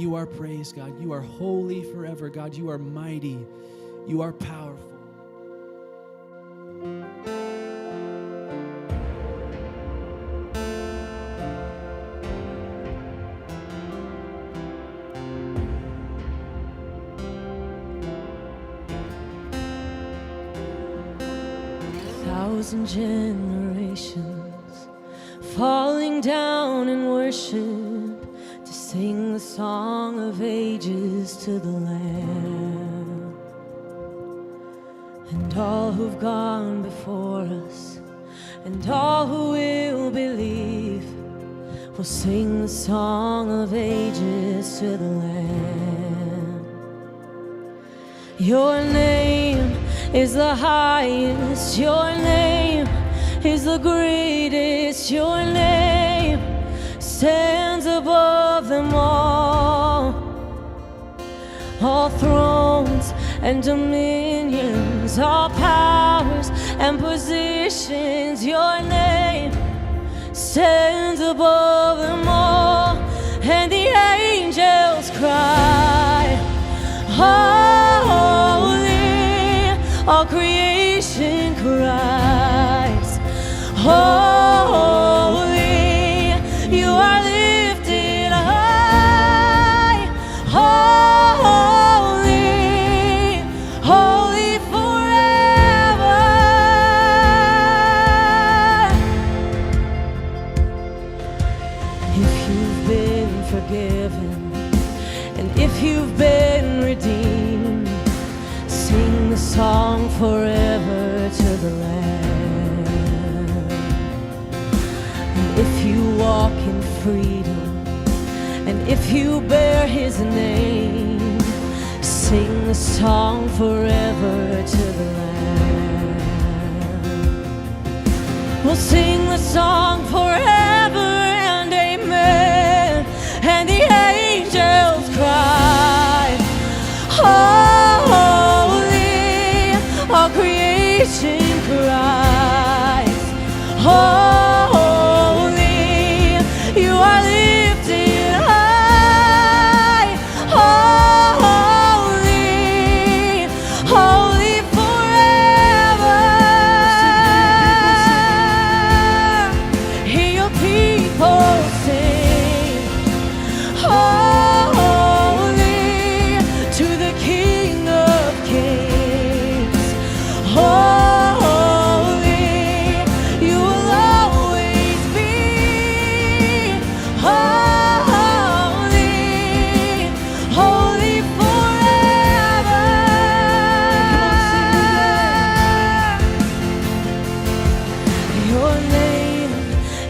You are praised, God. You are holy forever, God. You are mighty. You are powerful. Thousand generations falling down in worship to sing the song of ages to the Lamb. And all who've gone before us and all who will believe will sing the song of ages to the Lamb. Your name is the highest, your name is the greatest, your name stands above them all thrones and dominions, all powers and positions, your name stands above them all, and the angels cry, holy. All creation cries, holy, you are lifted high, holy, holy forever. If you've been forgiven and if you've been redeemed, sing the song forever to the Lamb. And if you walk in freedom, and if you bear His name, sing the song forever to the Lamb. We'll sing the song forever and amen, and the angels cry, all creation cries, holy, you are lifted high, holy, holy forever. Hear your people sing, holy to the King of Kings. Holy, you will always be. Holy, holy forever. Your name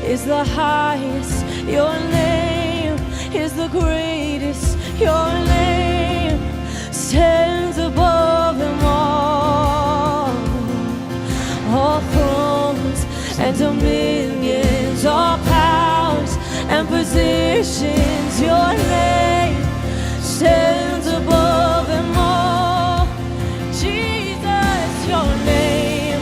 is the highest. Your name is the greatest. Your name stands above them all thrones and dominions, all powers and positions, your name stands above them all. Jesus, your name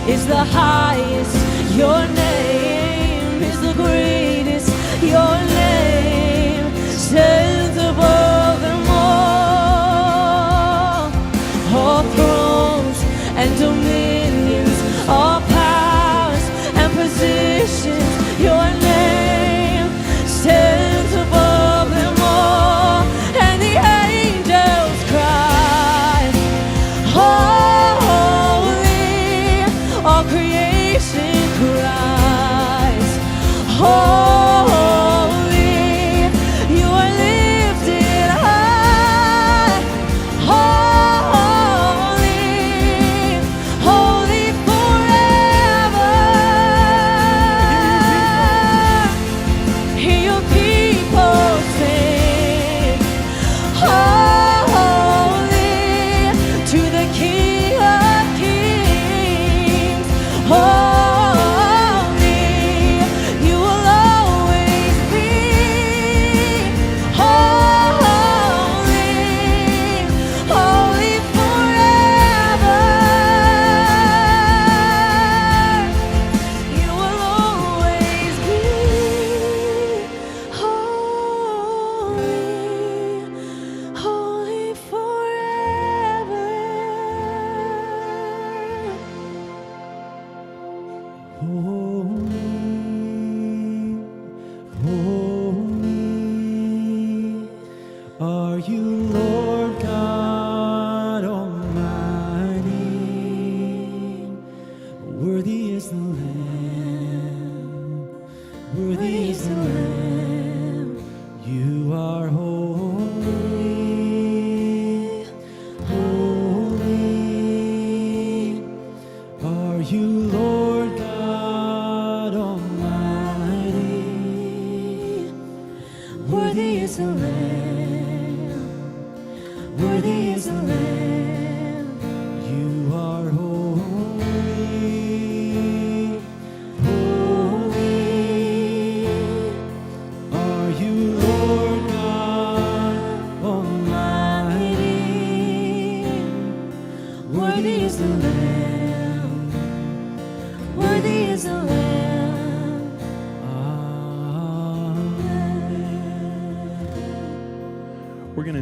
is the highest, your name is the greatest, your name stands above them all thrones and dominions, all powers and positions, your name stands above them all, and the angels cry, holy, all creation cries. are you, Lord God Almighty. Worthy is the Lamb, worthy is the Lamb. You are holy, holy. Are you, Lord God Almighty. Worthy is the Lamb, worthy is the Lamb. You are holy, holy. Are you, Lord God Almighty. Worthy is the Lamb, worthy is the Lamb.